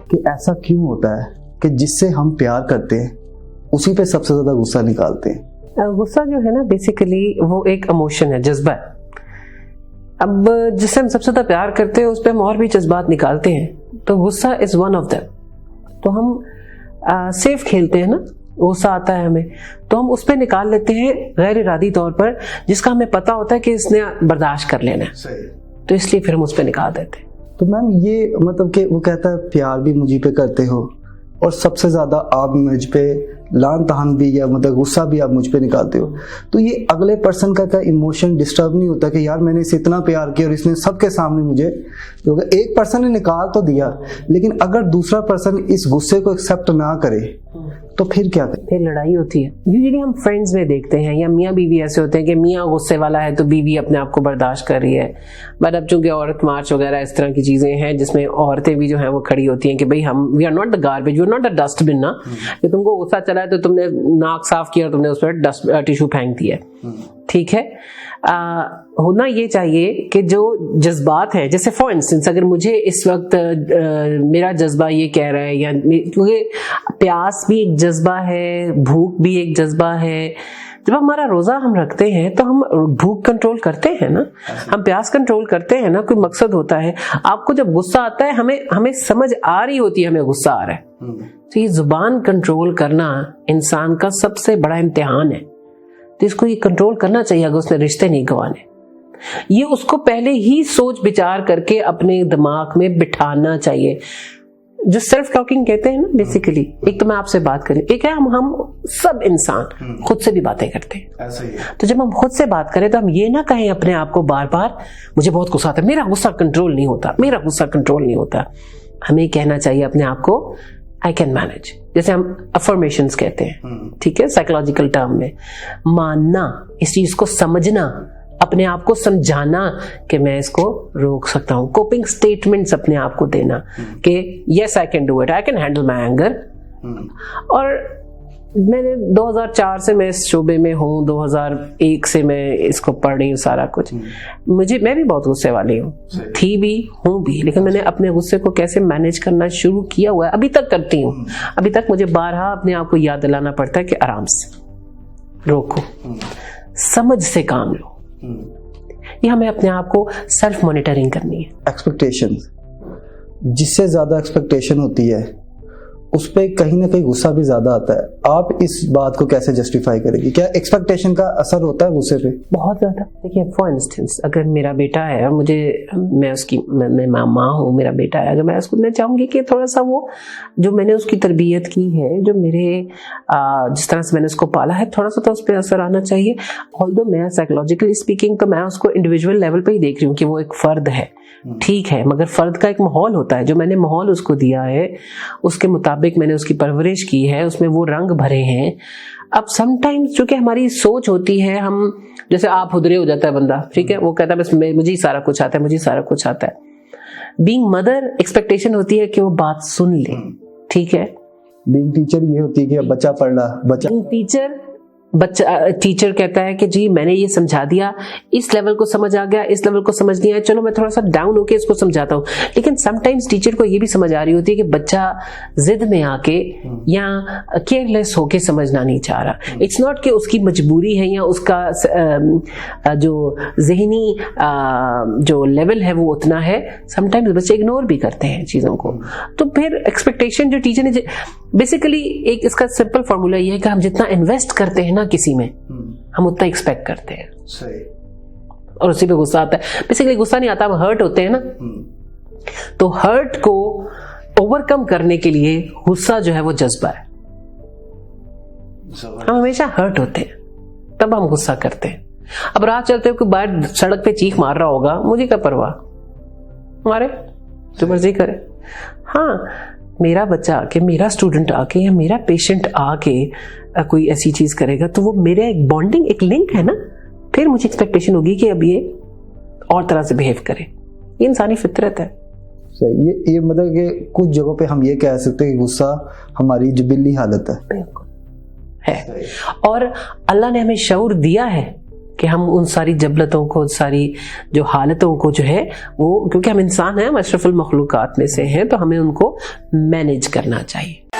کہ ایسا کیوں ہوتا ہے کہ جس سے ہم پیار کرتے ہیں اسی پہ سب سے زیادہ غصہ نکالتے ہیں؟ غصہ جو ہے نا بیسیکلی وہ ایک ایموشن ہے، جذبہ ہے. اب جس سے ہم سب سے زیادہ پیار کرتے ہیں اس پہ ہم اور بھی جذبات نکالتے ہیں، تو غصہ از ون آف دیم. تو ہم سیف کھیلتے ہیں نا، غصہ آتا ہے ہمیں تو ہم اس پہ نکال لیتے ہیں غیر ارادی طور پر، جس کا ہمیں پتا ہوتا ہے کہ اس نے برداشت کر لینا ہے، تو اس لیے پھر ہم اس پہ نکال دیتے ہیں. تو میم یہ مطلب کہ وہ کہتا ہے پیار بھی مجھے پہ کرتے ہو اور سب سے زیادہ آپ مجھ پہ لان تہان بھی یا مطلب غصہ بھی آپ مجھ پہ نکالتے ہو، تو یہ اگلے پرسن کا کیا ایموشن ڈسٹرب نہیں ہوتا کہ یار میں نے اسے اتنا پیار کیا اور اس نے سب کے سامنے مجھے، ایک پرسن نے نکال تو دیا لیکن اگر دوسرا پرسن اس غصے کو ایکسیپٹ نہ کرے تو پھر کیا کرے؟ پھر لڑائی ہوتی ہے. یوزلی ہم فرینڈز میں دیکھتے ہیں یا میاں بیوی ایسے ہوتے ہیں کہ میاں غصے والا ہے تو بیوی اپنے آپ کو برداشت کر رہی ہے. بٹ اب چونکہ عورت مارچ وغیرہ اس طرح کی چیزیں ہیں جس میں عورتیں بھی جو ہیں وہ کھڑی ہوتی ہیں کہ بھائی ہم we are not the garbage, you are not the dustbin نا، کہ تم کو غصہ چلا ہے تو تم نے ناک صاف کیا اور تم نے اس پہ ٹیشو پھینک دیا. ٹھیک ہے، ہونا یہ چاہیے کہ جو جذبات ہیں، جیسے فار انسٹنس اگر مجھے اس وقت میرا جذبہ یہ کہہ رہا ہے، یا کیونکہ پیاس بھی ایک جذبہ ہے، بھوک بھی ایک جذبہ ہے. جب ہمارا روزہ ہم رکھتے ہیں تو ہم بھوک کنٹرول کرتے ہیں نا، ہم پیاس کنٹرول کرتے ہیں نا، کوئی مقصد ہوتا ہے. آپ کو جب غصہ آتا ہے ہمیں سمجھ آ رہی ہوتی ہے ہمیں غصہ آ رہا ہے، تو یہ زبان کنٹرول کرنا انسان کا سب سے بڑا امتحان ہے. تو اس کو یہ کنٹرول کرنا چاہیے اگر اس نے رشتے نہیں گنوانے. یہ اس کو پہلے ہی سوچ بچار کر کے اپنے دماغ میں بٹھانا چاہیے. جو سیلف ٹاکنگ کہتے ہیں نا بیسیکلی، ایک تو میں آپ سے بات کریں، ایک ہے ہم سب انسان خود سے بھی باتیں کرتے ہیں. تو جب ہم خود سے بات کریں تو ہم یہ نہ کہیں اپنے آپ کو بار بار مجھے بہت غصہ آتا ہے، میرا غصہ کنٹرول نہیں ہوتا، میرا غصہ کنٹرول نہیں ہوتا. ہمیں کہنا چاہیے اپنے آپ کو I can manage، جیسے ہم افرمیشنز کہتے ہیں. ٹھیک ہے، سائیکولوجیکل ٹرم میں ماننا، اس چیز کو سمجھنا، اپنے آپ کو سمجھانا کہ میں اس کو روک سکتا ہوں. کوپنگ سٹیٹمنٹس اپنے آپ کو دینا کہ yes I can do it, I can handle my anger. اور میں نے 2004 سے میں اس شعبے میں ہوں، 2001 سے میں اس کو پڑھ رہی ہوں سارا کچھ. میں بھی بہت غصے والی ہوں، تھی بھی ہوں بھی، لیکن میں نے اپنے غصے کو کیسے مینیج کرنا شروع کیا ہوا ہے، ابھی تک کرتی ہوں. ابھی تک مجھے بارہا اپنے آپ کو یاد دلانا پڑتا ہے کہ آرام سے روکو، سمجھ سے کام لو. یہ ہمیں اپنے آپ کو سیلف مانیٹرنگ کرنی ہے. ایکسپیکٹیشن، جس سے زیادہ ایکسپیکٹیشن ہوتی ہے اس پہ کہیں نہ کہیں غصہ بھی زیادہ آتا ہے. آپ اس بات کو کیسے جسٹیفائی کریں گی؟ کیا ایکسپیکٹیشن کا اثر ہوتا ہے غصے پہ؟ بہت زیادہ. دیکھیے فار انسٹنس اگر میرا بیٹا ہے اور میں اس کی میں ماں ہوں، میرا بیٹا ہے، اگر میں اس کو میں چاہوں گی کہ تھوڑا سا وہ جو میں نے اس کی تربیت کی ہے، جو میرے جس طرح سے میں نے اس کو پالا ہے، تھوڑا سا تو اس پہ اثر آنا چاہیے. آلدو میں سائیکولوجیکلی اسپیکنگ تو میں اس کو انڈیویجول لیول پہ ہی دیکھ رہی ہوں کہ وہ ایک فرد ہے. ٹھیک ہے، مگر فرد کا ایک ماحول ہوتا ہے، جو میں نے ماحول اس کو دیا ہے اس کے مطابق میں نے اس کی پرورش کی ہے، اس میں وہ رنگ بھرے ہیں. اب سم ٹائمز چونکہ ہماری سوچ ہوتی ہے، ہم جیسے آپ ہدرے ہو جاتا ہے بندہ، ٹھیک ہے، وہ کہتا ہے بس مجھے ہی سارا کچھ آتا ہے، مجھے سارا کچھ آتا ہے. بینگ مدر ایکسپیکٹیشن ہوتی ہے کہ وہ بات سن لے. ٹھیک ہے، بینگ ٹیچر یہ ہوتی ہے کہ بچہ پڑھ رہا، ٹیچر کہتا ہے کہ جی میں نے یہ سمجھا دیا، اس لیول کو سمجھ آ گیا، اس لیول کو سمجھ نہیں آیا، چلو میں تھوڑا سا ڈاؤن ہو کے اس کو سمجھاتا ہوں. لیکن سم ٹائمز ٹیچر کو یہ بھی سمجھ آ رہی ہوتی ہے کہ بچہ ضد میں آ کے یا کیئر لیس ہو کے سمجھنا نہیں چاہ رہا. اٹس ناٹ کہ اس کی مجبوری ہے یا اس کا جو ذہنی جو لیول ہے وہ اتنا ہے. سم ٹائمز بچے اگنور بھی کرتے ہیں چیزوں کو. تو پھر ایکسپیکٹیشن جو ٹیچر نے بیسیکلی ایک اس کا سمپل فارمولا یہ ہے کہ ہم جتنا انویسٹ کرتے ہیں نا کسی میں، ہم اتنا ایکسپیکٹ کرتے ہیں. اور اسی پہ غصہ آتا ہے. بیسیکلی غصہ نہیں آتا، ہم ہرٹ ہوتے ہیں نا. تو ہرٹ کو اوور کم کرنے کے لیے غصہ جو ہے وہ جذبہ ہے. ہم ہمیشہ ہرٹ ہوتے ہیں تب ہم غصہ کرتے ہیں. اب رات چلتے ہوئے کوئی باہر سڑک پہ چیخ مار رہا ہوگا، مجھے کیا پرواہ، مارے جو مرضی کرے. ہاں میرا بچہ آ کے، میرا اسٹوڈنٹ آ کے یا میرا پیشنٹ آ کے کوئی ایسی چیز کرے گا تو وہ میرا ایک بانڈنگ، ایک لنک ہے نا. پھر مجھے ایکسپیکٹیشن ہوگی کہ اب یہ اور طرح سے بہیو کرے. یہ انسانی فطرت ہے. یہ مطلب کہ کچھ جگہوں پہ ہم یہ کہہ سکتے ہیں کہ غصہ ہماری جبلی حالت ہے. بالکل ہے. اور اللہ نے ہمیں شعور دیا ہے کہ ہم ان ساری جبلتوں کو، ساری جو حالتوں کو جو ہے وہ، کیونکہ ہم انسان ہیں، ہم اشرف المخلوقات میں سے ہیں، تو ہمیں ان کو مینیج کرنا چاہیے.